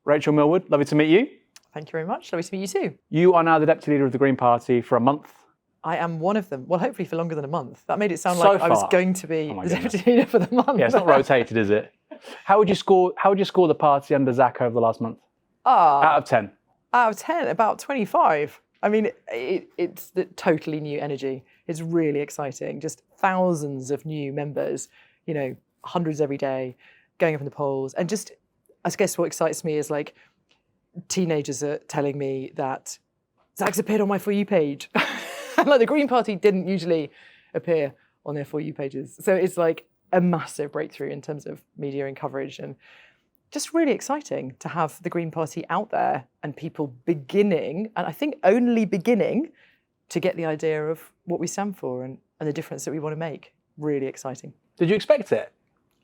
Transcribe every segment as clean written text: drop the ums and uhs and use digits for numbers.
Rachel Millward, lovely to meet you. Thank you very much. Lovely to meet you too. You are now the Deputy Leader of the Green Party for a month. I am one of them. Well, hopefully for longer than a month. That made it sound So like I was far. going to be my the goodness. Deputy Leader for the month. Yeah, it's not rotated, is it? How would you score the party under Zack over the last month? Out of 10. Out of 10, about 25. I mean, it's the totally new energy. It's really exciting. Just thousands of new members, hundreds every day, going up in the polls. And just, I guess what excites me is like, teenagers are telling me that Zack's appeared on my For You page. Like the Green Party didn't usually appear on their For You pages. So it's like a massive breakthrough in terms of media and coverage, and just really exciting to have the Green Party out there and people beginning, and I think only beginning, to get the idea of what we stand for and the difference that we want to make. Really exciting. Did you expect it?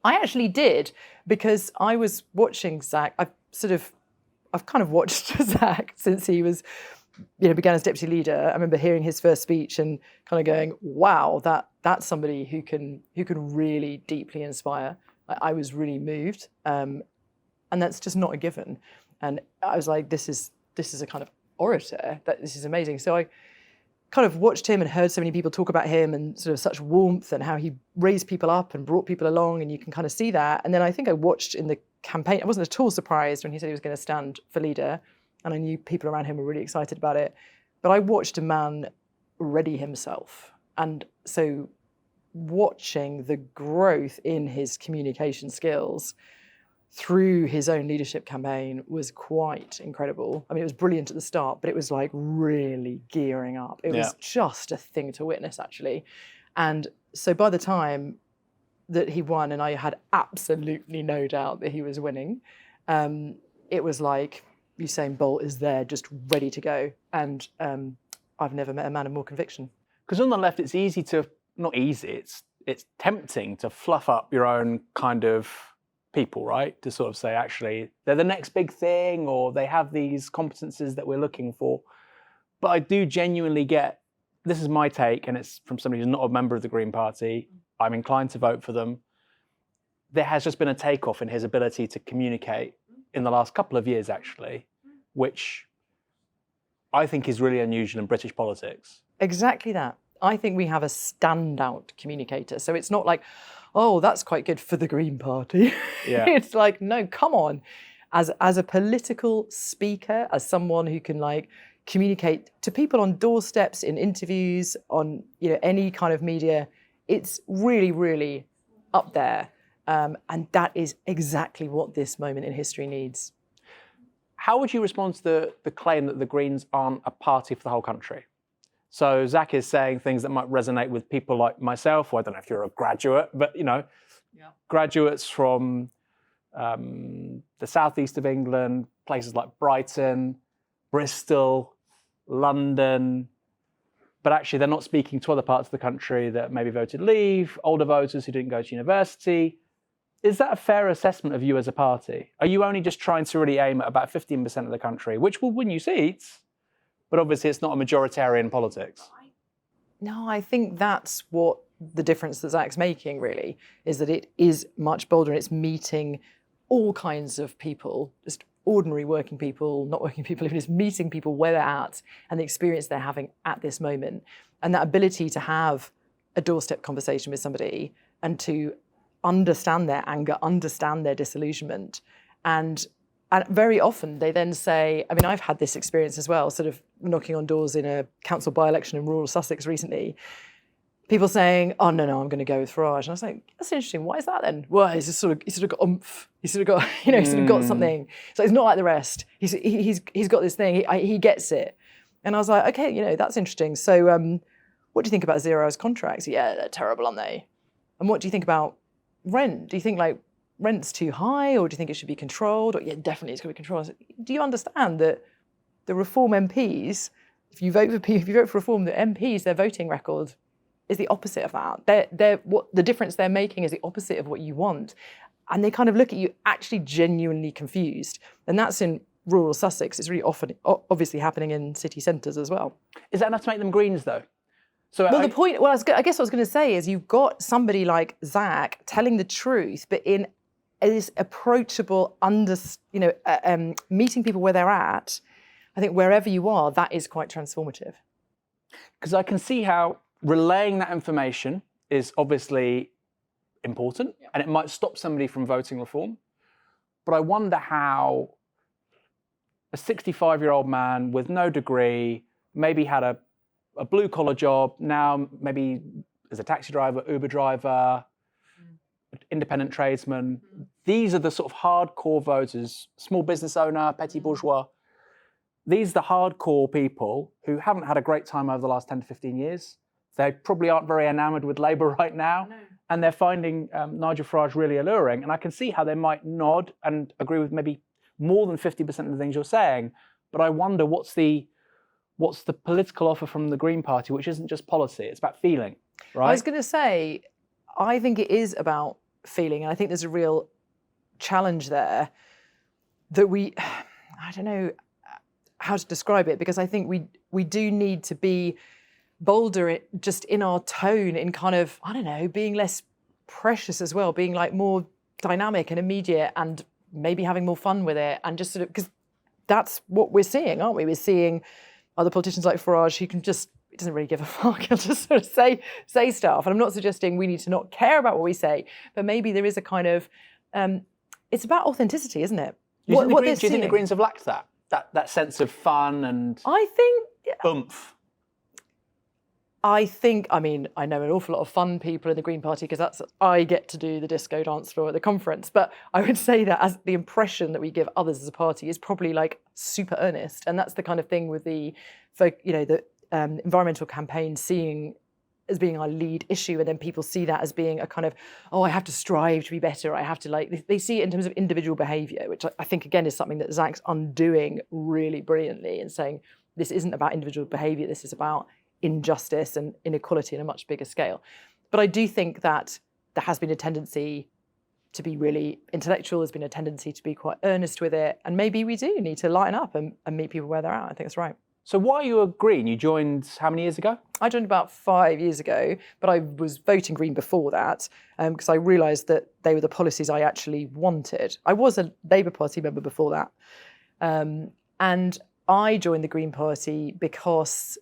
I actually did, because I was watching Zack. I've kind of watched Zack since he was, began as deputy leader. I remember hearing his first speech and kind of going, "Wow, that's somebody who can really deeply inspire." I was really moved, and that's just not a given. And I was like, "This is a kind of orator. This is amazing." So I kind of watched him and heard so many people talk about him and sort of such warmth and how he raised people up and brought people along, and you can kind of see that. And then I think I watched in the campaign. I wasn't at all surprised when he said he was going to stand for leader, and I knew people around him were really excited about it. But I watched a man ready himself. And so watching the growth in his communication skills through his own leadership campaign was quite incredible. I mean, it was brilliant at the start, but it was like really gearing up. It was just a thing to witness, actually. And so by the time that he won, and I had absolutely no doubt that he was winning, it was like Usain Bolt is there just ready to go. And I've never met a man of more conviction. Because on the left, it's easy to, not easy, it's tempting to fluff up your own kind of people, right? To sort of say, actually, they're the next big thing, or they have these competences that we're looking for. But I do genuinely get, this is my take, and it's from somebody who's not a member of the Green Party. I'm inclined to vote for them. There has just been a takeoff in his ability to communicate in the last couple of years, actually, which I think is really unusual in British politics. Exactly that. I think we have a standout communicator. So it's not like, oh, that's quite good for the Green Party. Yeah. It's like, no, come on. As a political speaker, as someone who can communicate to people on doorsteps, in interviews, on any kind of media, it's really, really up there. And that is exactly what this moment in history needs. How would you respond to the claim that the Greens aren't a party for the whole country? So Zack is saying things that might resonate with people like myself, or I don't know if you're a graduate, but graduates from the southeast of England, places like Brighton, Bristol, London, but actually they're not speaking to other parts of the country that maybe voted Leave, older voters who didn't go to university. Is that a fair assessment of you as a party? Are you only just trying to really aim at about 15% of the country, which will win you seats, but obviously it's not a majoritarian politics? No, I think that's what the difference that Zack's making, really, is that it is much bolder and it's meeting all kinds of people, just ordinary working people, not working people, even just meeting people where they're at and the experience they're having at this moment. And that ability to have a doorstep conversation with somebody and to understand their anger, understand their disillusionment. And very often they then say, I mean, I've had this experience as well, sort of knocking on doors in a council by-election in rural Sussex recently. People saying, "Oh no, I'm going to go with Farage," and I was like, "That's interesting. Why is that then?" Well, he sort of got oomph. He sort of got, he sort of got something. So he's not like the rest. He's got this thing. He gets it. And I was like, okay, that's interesting. So, what do you think about 0 hours contracts? Yeah, they're terrible, aren't they? And what do you think about rent? Do you think rent's too high, or do you think it should be controlled? Or, yeah, definitely it's going to be controlled. Do you understand that the Reform MPs, if you vote for Reform, the MPs, their voting record is the opposite of that. What the difference they're making is the opposite of what you want. And they kind of look at you actually genuinely confused. And that's in rural Sussex. It's really often, obviously happening in city centres as well. Is that enough to make them Greens, though? So well, the guess what I was going to say is you've got somebody like Zack telling the truth, but in is approachable, meeting people where they're at. I think wherever you are, that is quite transformative. Because I can see how relaying that information is obviously important, and it might stop somebody from voting reform. But I wonder how a 65-year-old man with no degree, maybe had a blue-collar job, now maybe as a taxi driver, Uber driver, independent tradesman. These are the sort of hardcore voters, small business owner, petty bourgeois. These are the hardcore people who haven't had a great time over the last 10 to 15 years. They probably aren't very enamoured with Labour right now. No. And they're finding Nigel Farage really alluring. And I can see how they might nod and agree with maybe more than 50% of the things you're saying. But I wonder what's the political offer from the Green Party, which isn't just policy, it's about feeling, right? I was going to say, I think it is about feeling. And I think there's a real challenge there that I don't know how to describe it, because I think we do need to be bolder just in our tone, in kind of, I don't know, being less precious as well, being like more dynamic and immediate and maybe having more fun with it, and just sort of, because that's what we're seeing, aren't we? We're seeing other politicians like Farage who can just, it doesn't really give a fuck, he'll just sort of say stuff. And I'm not suggesting we need to not care about what we say, but maybe there is a kind of, it's about authenticity, isn't it? Do you think the Greens have lacked that sense of fun and oomph? I mean, I know an awful lot of fun people in the Green Party because I get to do the disco dance floor at the conference. But I would say that as the impression that we give others as a party is probably like super earnest. And that's the kind of thing with the environmental campaign seeing as being our lead issue. And then people see that as being a kind of, oh, I have to strive to be better. I have to they see it in terms of individual behaviour, which I think, again, is something that Zack's undoing really brilliantly and saying, this isn't about individual behaviour. This is about injustice and inequality on a much bigger scale. But I do think that there has been a tendency to be really intellectual. There's been a tendency to be quite earnest with it. And maybe we do need to lighten up and meet people where they're at. I think that's right. So why are you a Green? You joined how many years ago? I joined about 5 years ago, but I was voting Green before that because I realised that they were the policies I actually wanted. I was a Labour Party member before that. And I joined the Green Party because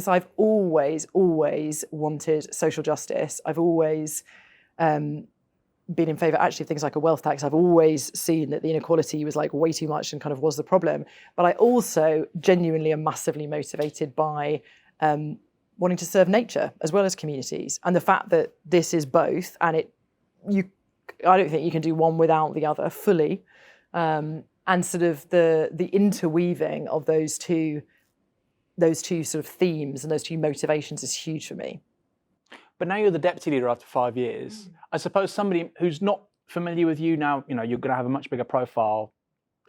I've always wanted social justice. I've always been in favour, actually, of things like a wealth tax. I've always seen that the inequality was like way too much and kind of was the problem. But I also genuinely am massively motivated by wanting to serve nature as well as communities. And the fact that this is both, and I don't think you can do one without the other fully. And sort of the interweaving of those two sort of themes and those two motivations is huge for me. But now you're the deputy leader after 5 years. I suppose somebody who's not familiar with you now, you're going to have a much bigger profile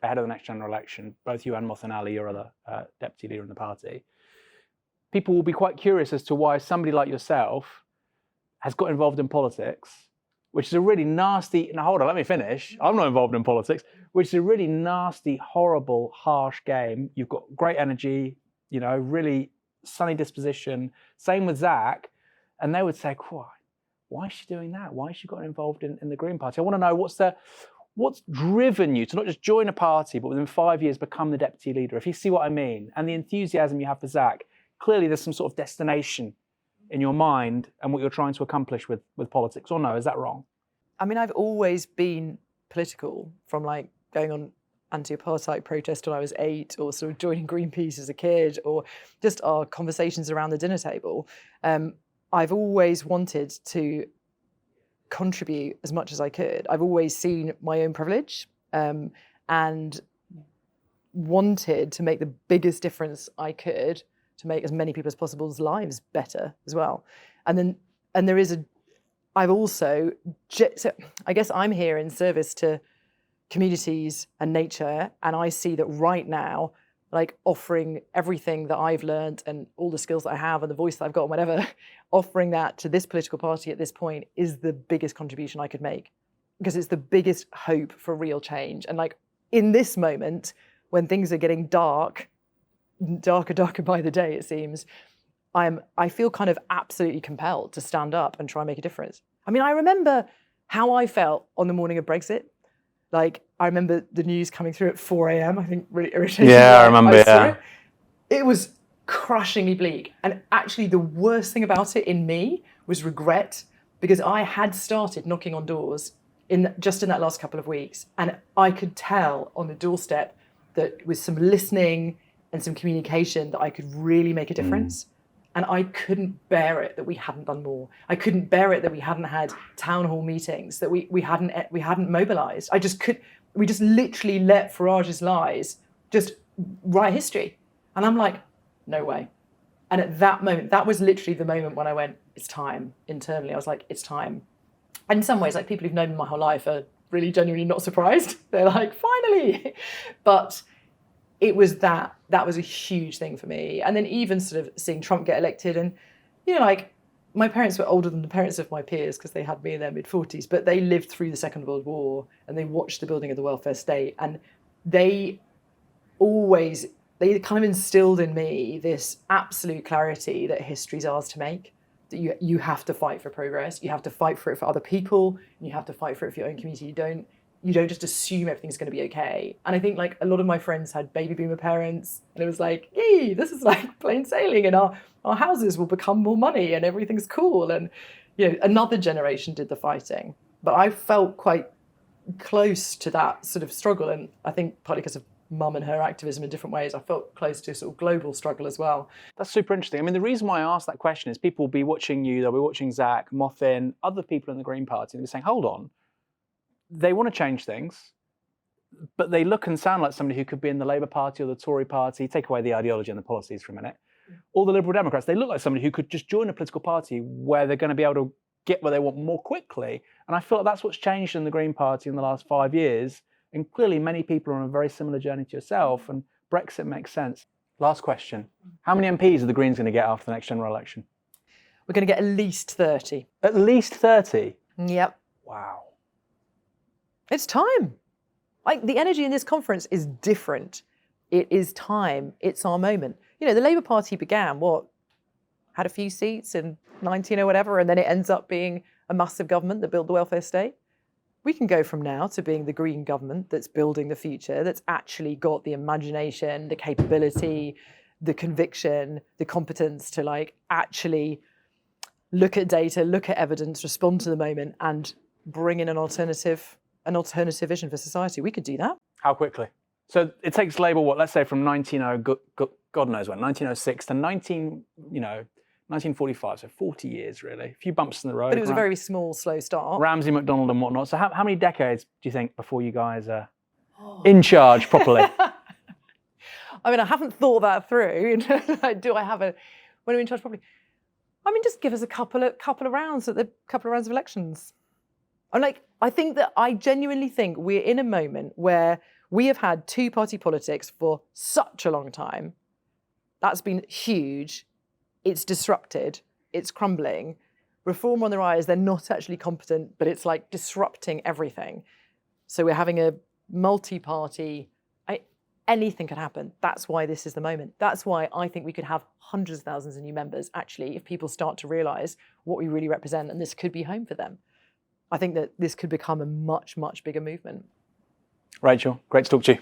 ahead of the next general election. Both you and Mothin Ali, your other deputy leader in the party. People will be quite curious as to why somebody like yourself has got involved in politics, which is a really nasty, now hold on, let me finish. I'm not involved in politics, which is a really nasty, horrible, harsh game. You've got great energy, really sunny disposition. Same with Zack. And they would say, why is she doing that? Why has she got involved in the Green Party? I want to know what's driven you to not just join a party, but within 5 years become the deputy leader, if you see what I mean. And the enthusiasm you have for Zack, clearly there's some sort of destination in your mind and what you're trying to accomplish with politics, or no, is that wrong? I mean, I've always been political, from like going on anti-apartheid protest when I was 8, or sort of joining Greenpeace as a kid, or just our conversations around the dinner table. I've always wanted to contribute as much as I could. I've always seen my own privilege and wanted to make the biggest difference I could to make as many people's possible's lives better as well. And there is so I guess I'm here in service to communities and nature, and I see that right now, like offering everything that I've learned and all the skills that I have and the voice that I've got and whatever, offering that to this political party at this point is the biggest contribution I could make, because it's the biggest hope for real change. And like in this moment, when things are getting darker by the day, it seems, I feel kind of absolutely compelled to stand up and try and make a difference. I mean, I remember how I felt on the morning of Brexit. Like, I remember the news coming through at 4 a.m. I think really irritating. Yeah, I remember, saw yeah. it was crushingly bleak. And actually the worst thing about it in me was regret, because I had started knocking on doors just in that last couple of weeks. And I could tell on the doorstep that with some listening and some communication that I could really make a difference. And I couldn't bear it that we hadn't done more. I couldn't bear it that we hadn't had town hall meetings, that we hadn't mobilised. We just literally let Farage's lies just write history. And I'm like, no way. And at that moment, that was literally the moment when I went, it's time. Internally, I was like, it's time. And in some ways, like, people who've known me my whole life are really genuinely not surprised. They're like, finally. But it was that was a huge thing for me. And then even sort of seeing Trump get elected, and, you know, like, my parents were older than the parents of my peers because they had me in their mid-40s, but they lived through the Second World War and they watched the building of the welfare state. And they kind of instilled in me this absolute clarity that history's ours to make, that you have to fight for progress, you have to fight for it for other people, and you have to fight for it for your own community. You don't just assume everything's going to be okay. And I think, like, a lot of my friends had baby boomer parents, and it was like, yay, this is like plain sailing, and our houses will become more money and everything's cool. And, you know, another generation did the fighting. But I felt quite close to that sort of struggle. And I think partly because of Mum and her activism in different ways, I felt close to sort of global struggle as well. That's super interesting. I mean, the reason why I asked that question is people will be watching you, they'll be watching Zack, Mothin, other people in the Green Party, and they'll be saying, hold on, they want to change things, but they look and sound like somebody who could be in the Labour Party or the Tory Party, take away the ideology and the policies for a minute, or the Liberal Democrats. They look like somebody who could just join a political party where they're going to be able to get where they want more quickly. And I feel like that's what's changed in the Green Party in the last 5 years. And clearly many people are on a very similar journey to yourself, and Brexit makes sense. Last question. How many MPs are the Greens going to get after the next general election? We're going to get at least 30. At least 30? Yep. Wow. It's time. Like, the energy in this conference is different. It is time. It's our moment. You know, the Labour Party began, had a few seats in 19 or whatever, and then it ends up being a massive government that built the welfare state. We can go from now to being the Green government that's building the future, that's actually got the imagination, the capability, the conviction, the competence to, like, actually look at data, look at evidence, respond to the moment, and bring in an alternative vision for society. We could do that. How quickly? So it takes Labour, let's say from God knows when, 1906 to 1945, so 40 years really. A few bumps in the road. But it was a very small, slow start. Ramsay, MacDonald and whatnot. So how many decades do you think before you guys are in charge properly? I mean, I haven't thought that through. Do I have when are we in charge properly? I mean, just give us a couple of rounds of elections. I genuinely think we're in a moment where we have had two-party politics for such a long time. That's been huge. It's disrupted. It's crumbling. Reform on the rise, they're not actually competent, but it's like disrupting everything. So we're having a multi-party, anything could happen. That's why this is the moment. That's why I think we could have hundreds of thousands of new members, actually, if people start to realise what we really represent, and this could be home for them. I think that this could become a much, much bigger movement. Rachel, great to talk to you.